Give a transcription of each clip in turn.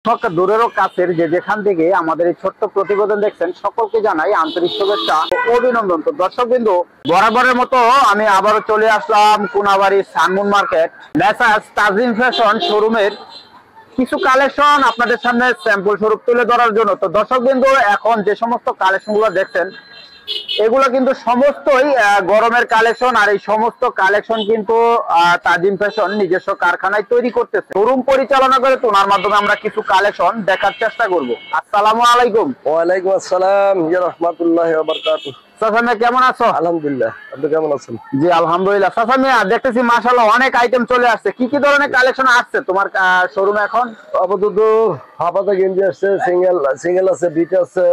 দূরেরও কাছের যে যেখান থেকে আমাদের এই ছোট্ট প্রতিবেদন দেখছেন সকলকে জানাই আন্তরিক শুভেচ্ছা ও অভিনন্দন। তো দর্শকবৃন্দু, বরাবরের মতো আমি আবারও চলে আসলাম কোনাবাড়ি সানমুন মার্কেট মেসার্স তাজিম ফ্যাশন শোরুমের কিছু কালেকশন আপনাদের সামনে স্যাম্পল স্বরূপ তুলে ধরার জন্য। তো দর্শকবৃন্দু, এখন যে সমস্ত কালেকশন গুলো দেখছেন এগুলো কিন্তু সমস্তই গরমের কালেকশন, আর এই সমস্ত কালেকশন কিন্তু তাজিম ফ্যাশন নিজস্ব কারখানায় তৈরি করতেছে, শোরুম পরিচালনা করে। তোনার মাধ্যমে আমরা কিছু কালেকশন দেখার চেষ্টা করব। আসসালামু আলাইকুম। ওয়ালাইকুম আসসালাম ইয়া রাহমাতুল্লাহি ওয়া বারাকাতুহু। চাচা মিয়া কেমন আছো? আলহামদুলিল্লাহ, আপনি কেমন আছেন? জি আলহামদুলিল্লাহ। চাচা মিয়া দেখতেছি মাশাআল্লাহ অনেক আইটেম চলে আসছে। কি কি ধরনের কালেকশন আসছে তোমার শোরুমে এখন? আপাতত হাফাতা গেঞ্জি আছে, সিঙ্গেল আছে, বিট আছে।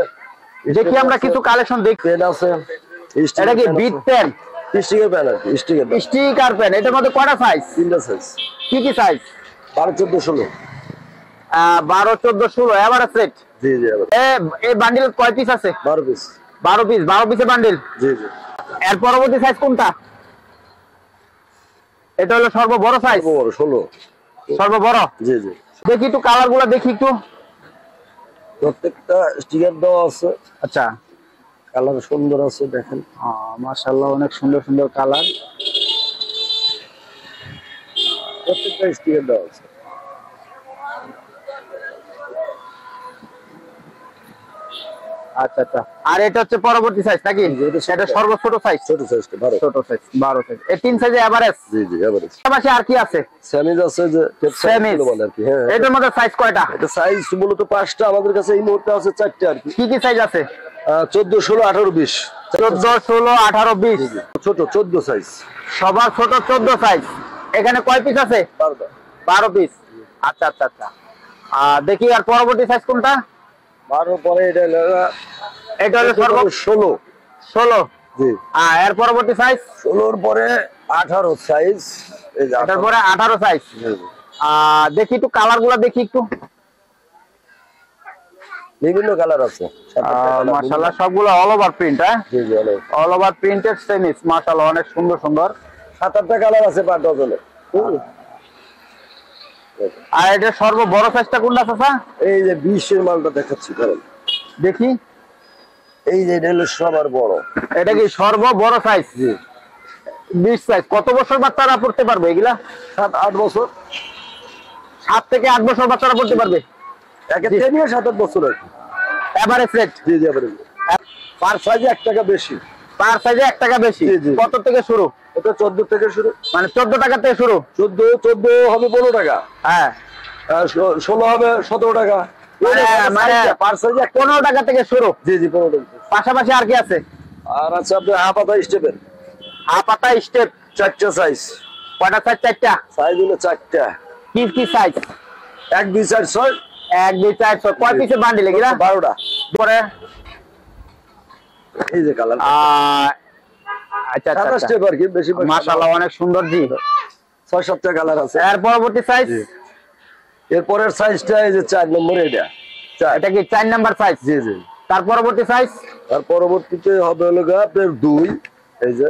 দেখি আমরা কিছু কালেকশন দেখি। পেন আছে, এটা কি বিট পেন? স্টিকার পেন আছে, স্টিকার পেন। এটার মধ্যে কয়টা সাইজ? তিনটা সাইজ। কি কি সাইজ? 12 14 16। 12 14 16 average rate. জি জি। এই বান্ডিল কয় পিস আছে? 12 পিস। 12 পিস, 12 পিসের বান্ডিল। জি জি। এর পরবর্তী সাইজ কোনটা? এটা হলো সর্ববড় সাইজ। বড় 16। সর্ববড়। জি জি। দেখি একটু কালারগুলো দেখি একটু। প্রত্যেকটা স্টিকার দেওয়া আছে। আচ্ছা, কালার সুন্দর আছে, দেখেন। মাশাআল্লাহ অনেক সুন্দর সুন্দর কালার। প্রত্যেকটা স্টিকার দেওয়া আছে। আচ্ছা আচ্ছা। আর এটা হচ্ছে পরবর্তী সাইজ নাকি? এটা সর্বছোট সাইজ। ছোট সাইজটা 12। ছোট সাইজ 12 সাইজ। এই তিন সাইজে এভারেজ। জি জি, এভারেজ। পাশাপাশি আর কি আছে? সেমিজ আছে, যে সেমিজ বলে আর কি। হ্যাঁ, এটার মধ্যে সাইজ কয়টা? এটা সাইজ মূলত 5টা, আমাদের কাছে এই মুহূর্তে আছে 4টা আর কি। কি কি সাইজ আছে? 14 16 18 20। 14 16 18 20। ছোট 14 সাইজ। সবার ছোট 14 সাইজ। এখানে কয় পিস আছে? 12 পিস। আচ্ছা আচ্ছা আচ্ছা। দেখি আর পরবর্তী সাইজ কোনটা? 12 পরে এটা হলো সর্ব 16। 16। জি। এর পরবর্তী সাইজ 16 এর পরে 18 সাইজ। এই যে এটার পরে 18 সাইজ। দেখি একটু কালারগুলো দেখি একটু। বিভিন্ন কালার আছে। মাশাআল্লাহ সবগুলো অল ওভার প্রিন্ট। হ্যাঁ জি জি, অল ওভার প্রিন্টেড সেমিস। মাশাআল্লাহ অনেক সুন্দর সুন্দর। 7-8টা কালার আছে পার ডজনে। আর এটা সর্ববড় সাইজটা কোনটা চাচা? এই যে 20 এর মালটা দেখাচ্ছি, ধরেন দেখি। এই যে এটা হলো সবার বড়। এটা কি সর্ববড় সাইজ? জি। 20 সাইজ। কত বছর বাচ্চারা পড়তে পারবে এগুলা? 7-8 বছর। 7 থেকে 8 বছর বাচ্চারা পড়তে পারবে। একে নিয়ে 7-8 বছর আর কি। Average rate. জি জি, এভারেজ। পার সাইজে 1 টাকা বেশি। পার সাইজে 1 টাকা বেশি। কত থেকে শুরু? এটা 14 থেকে শুরু। মানে 14 টাকা থেকে শুরু। 14 হবে 15 টাকা। হ্যাঁ। 16 হবে 17 টাকা। মানে পার সাইজে 15 টাকা থেকে শুরু। জি জি, 15 টাকা। পাশাপাশি আর কি আছে? আর আছে আপনার হাফাতা স্টেপের। হাফাতা স্টেপ 4টা সাইজ। কয়টা সাইজ? 4টা সাইজ হলো 4টা। কি কি সাইজ? 1 2 4 6। 1 2 4 6। কয় পিসের বান্ডিল এগুলা? 12টা। পরে এই যে কালার। আচ্ছা আচ্ছা। 7 স্টেপ আর কি, বেশি। মাশাআল্লাহ অনেক সুন্দর। জি। 6-7টা কালার আছে। এর পরবর্তী সাইজ? এর পরের সাইজটা এই যে 4 নম্বর। এটা কি 4 নাম্বার সাইজ? জি জি। তার পরবর্তী সাইজ? তার পরবর্তীতে হবে হলো আপনার 2। এই যে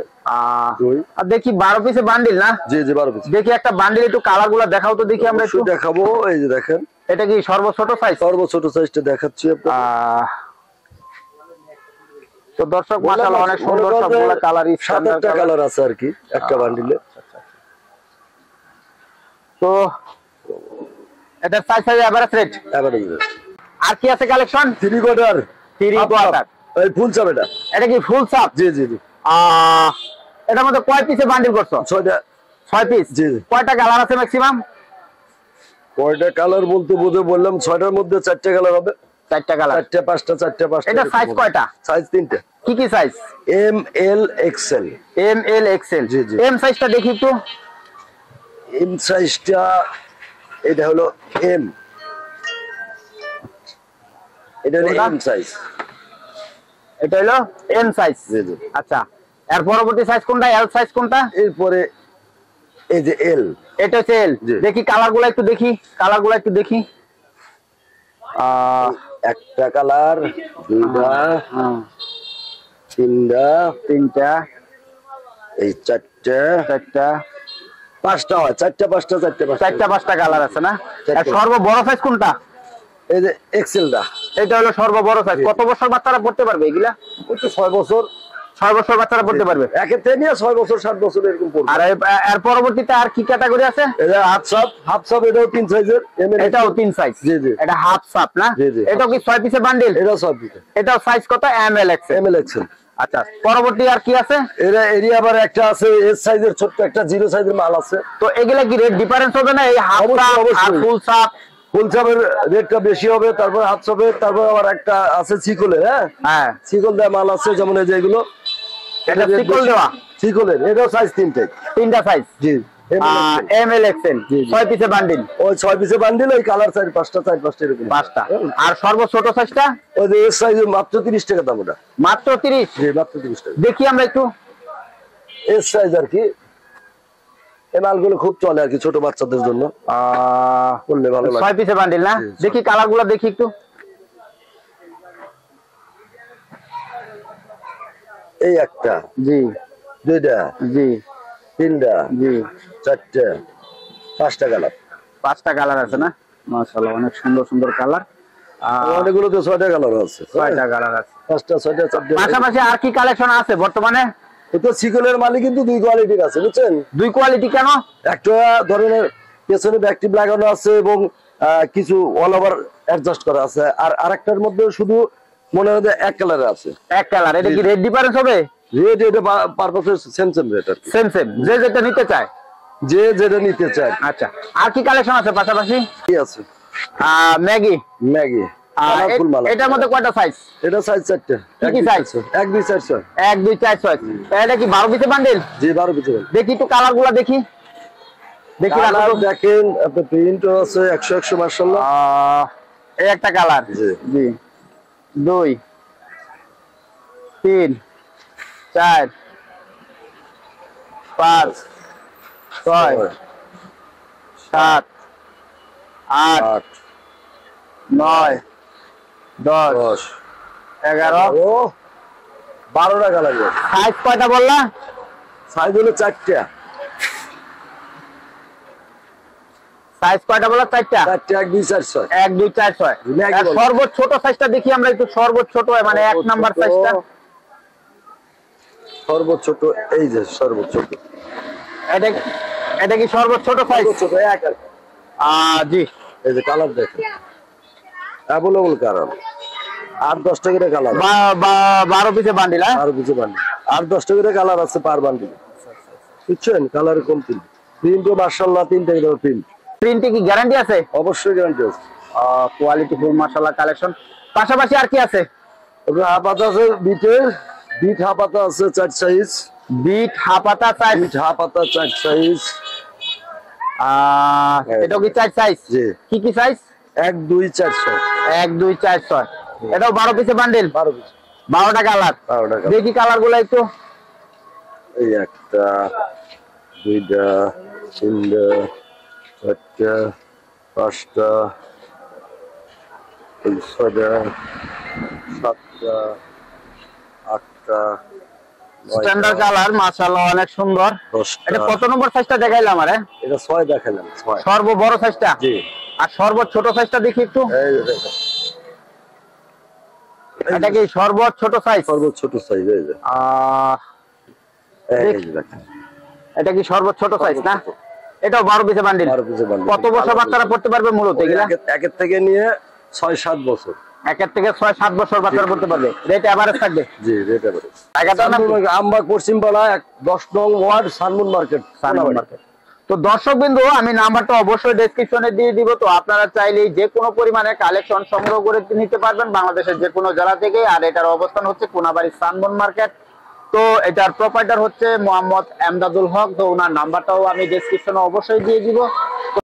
2। আর দেখি 12 পিসের বান্ডিল না? জি জি, 12 পিস। দেখি একটা বান্ডিল একটু কালারগুলো দেখাও তো দেখি আমরা একটু। দেখাবো। এই যে দেখেন, এটা কি সর্বছোট সাইজ? সর্বছোট সাইজটা দেখাচ্ছি আপনাদের। তো দর্শক মাশাআল্লাহ অনেক সুন্দর সবগুলো কালার। 7-8টা কালার আছে আর কি একটা বান্ডিলে। তো এটা সাইজ এভারেজ রেট। এভারেজ। আর কি আছে কালেকশন? 3 কোয়ার্টার। 3 কোয়ার্টার। এই ফুল চাপ। এটা কি ফুল সাপ? জি জি জি। এটার মধ্যে কয় পিসে বান্ডিল করছো? 6টা। 6 পিস। জি। কয়টা কালার আছে ম্যাক্সিমাম? কয়টা কালার বলতে বললাম 6টার মধ্যে 4টা কালার হবে। 4টা কালার। 4টা 5টা 4টা 5টা। এটা সাইজ কয়টা? সাইজ 3টা। কি কি size? M L XL. M L XL. জি জি। এম সাইজটা দেখি একটু। এম সাইজটা এটা হলো এম। এটা হলো এম সাইজ। এটা হলো এম সাইজ। জি জি। আচ্ছা, এর পরবর্তী সাইজ কোনটা? এল সাইজ কোনটা? এরপরে এই যে এল। এটা হচ্ছে এল। দেখি কালারগুলো একটু দেখি। কালারগুলো একটু দেখি। একটা কালার, 2টা, 3টা, এই 4টা, 5টা হয়। 4টা 5টা 4টা 5টা। 4টা 5টা কালার আছে না? আর সর্ববড় সাইজ কোনটা? এই যে এক্সেলটা, এটা হলো সর্ববড় সাইজ। কত বছর বাচ্চারা পড়তে পারবে এগুলা? ওই তো 6 বছর 6 বছর বাচ্চারা পড়তে পারবে। একের থেকে নিয়ে 6 বছর 7 বছর এরকম পড়বে। আর এর পরবর্তীতে আর কি ক্যাটাগরি আছে? এটা হাফ সাপ এটাও 3 সাইজের, এটাও 3 সাইজ। জি জি, এটা হাফ সাপ না? জি জি, এটাও কি 6 পিসের বান্ডিল? এটাও 6 পিস। এটাও সাইজ কত? M L XL. আচ্ছা, পরবর্তী আর কি আছে? এর আবার একটা আছে এস সাইজের, ছোট্ট একটা 0 সাইজের মাল আছে। তো এগুলা কি রেট ডিফারেন্স হবে না? এই হাফ সাপ আর ফুল সাপ? ফুল সাপের রেটটা বেশি হবে, তারপর হাফ সাপের, তারপর আবার একটা আছে চিকলের। হ্যাঁ, চিকল দেওয়া মাল আছে, যেমন এই যে এগুলো, এটা চিকল দেওয়া চিকলের, এটাও সাইজ 3টা সাইজ। জি, এমএল এক্সেল 6 পিসের বান্ডিল। ওই 6 পিসের বান্ডিল, ওই কালার 4-5টা এরকম 5টা। আর সর্বোচ্চ ছোট সাইজটা? ওই যে এস সাইজ মাত্র 30 টাকা দাম। ওটা মাত্র 30? জি, মাত্র 30 টাকা। দেখি আমরা একটু এস সাইজ আর কি, এই মালগুলো খুব চলে আর কি ছোট বাচ্চাদের জন্য, করলে ভালো লাগে। 6 পিসের বান্ডিল না? দেখি কালারগুলো দেখি একটু। এই একটা, জি, দুইটা, জি, তিনটা, জি, চারটা, 5টা কালার। 5টা কালার আছে না? মাশাআল্লাহ, অনেক সুন্দর সুন্দর কালার। অনেকগুলো তো 6টা কালার আছে। 6টা কালার আছে। 5টা, 6টা, 4টা। পাশাপাশি আর কি কালেকশন আছে বর্তমানে? এই তো সিকলের মালই কিন্তু 2 কোয়ালিটির আছে, বুঝছেন? 2 কোয়ালিটি কেন? একটা ধরনের পেছনে ব্যাকটিভ লাগানো আছে এবং কিছু অল ওভার অ্যাডজাস্ট করা আছে, আর আরেকটার মধ্যে শুধু মনে হয় এক কালারে আছে। এক কালার। এটা কি রেট ডিফারেন্স হবে? রেট এটা পারপাসের সেম রেট আর কি। সেম যে যেটা নিতে চায়, যে যেটা নিতে চায়। আচ্ছা, আর কি কালেকশন আছে পাশাপাশি? কি আছে? ম্যাগি। কালারফুল মাল। এটার মধ্যে কয়টা সাইজ? এটা সাইজ 4টা। কি সাইজ? 1 2 4 6। 1 2 4 6। এটা কি 12 পিসের বান্ডিল? জি, 12 পিস। দেখি একটু কালারগুলো দেখি। কালার দেখেন, আপনার প্রিন্টও আছে 100 100 মাশাআল্লাহ। এই একটা কালার। জি জি, 2 3 4 5 6 7 8 9 10 11 12টা কালার। সাইজ কয়টা বললা? সাইজ হলো 4টা। সাইজ কয়টা বললা? 4টা। 4টা, 1 2 4 6। 1 2 4 6। সর্বোচ্চ ছোট সাইজটা দেখি আমরা একটু। সর্বোচ্চ ছোট মানে 1 নাম্বার সাইজটা। সর্বোচ্চ ছোট, এই যে সর্বোচ্চ ছোট। এটা কি সর্বোচ্চ ছোট সাইজ? ছোট এক আর জি। এই যে কালার দেখেন, অ্যাভেলেবল কালার। 8 10 টাকা করে কালার। 12 পিসের বান্ডিল। আর কিছু বান্ডিল 8 10 টাকা করে কালার আছে পার বান্ডিল, বুঝছেন? কালার কম তিন, প্রিন্টও মাশাআল্লাহ 3টা করে প্রিন্ট। প্রিন্টে কি গ্যারান্টি আছে? অবশ্যই গ্যারান্টি আছে। কোয়ালিটি ফুল মাশাআল্লাহ কালেকশন। পাশাপাশি আর কি আছে? হাফাতা আছে, বিট হাফাতা আছে 4 সাইজ। বিট হাফাতা সাইজ। বিট হাফাতা 4 সাইজ। এটাও কি 4 সাইজ? জি। কি সাইজ? 1 2 4 6। 1 2 4 6। এটাও 12 পিসের বান্ডিল। 12 পিস। 12টা কালার। 12টা কালার। দেখি কালারগুলো একটু। এই একটা, দুইটা, তিনটা, চারটা, 5টা, 6টা, 7টা, 8টা, স্ট্যান্ডার্ড কালার মাশাআল্লাহ অনেক সুন্দর। 10টা। এটা কত নম্বর সাইজটা দেখাইলাম আমারে? এটা 6 দেখালাম, 6। সর্ব বড় সাইজটা? জি। আর সর্বোচ্চ ছোট সাইজটা দেখি একটু। এই যে দেখেন, এটা কি সর্বোচ্চ ছোট সাইজ? সর্বোচ্চ ছোট সাইজ। এই যে এই যে দেখেন, এটা কি সর্বোচ্চ ছোট সাইজ না? এটাও 12 পিসের বান্ডিল। 12 পিসের বান্ডিল। কত বছর বাচ্চারা পড়তে পারবে মূলত এগুলা? একের থেকে নিয়ে 6 7 বছর। 1 থেকে 6 7 বছর বাচ্চারা পড়তে পারবে। রেট এভারেজ থাকবে? জি, রেট এভারেজ। টাকাটা না? আমবাগ পশ্চিমপাড়া 10 নং ওয়ার্ড, সানমুন মার্কেট। তো দর্শক বিন্দু, আমি নাম্বারটা অবশ্যই ডেসক্রিপশনে দিয়ে দিব। তো আপনারা চাইলেই যে কোনো পরিমাণে কালেকশন সংগ্রহ করে নিতে পারবেন বাংলাদেশের যে কোনো জেলা থেকে। আর এটার অবস্থান হচ্ছে কোনাবাড়ি সানমুন মার্কেট। তো এটার প্রোপাইটার হচ্ছে মোহাম্মদ এমদাদুল হক। তো ওনার নাম্বারটাও আমি ডেসক্রিপশনে অবশ্যই দিয়ে দিব।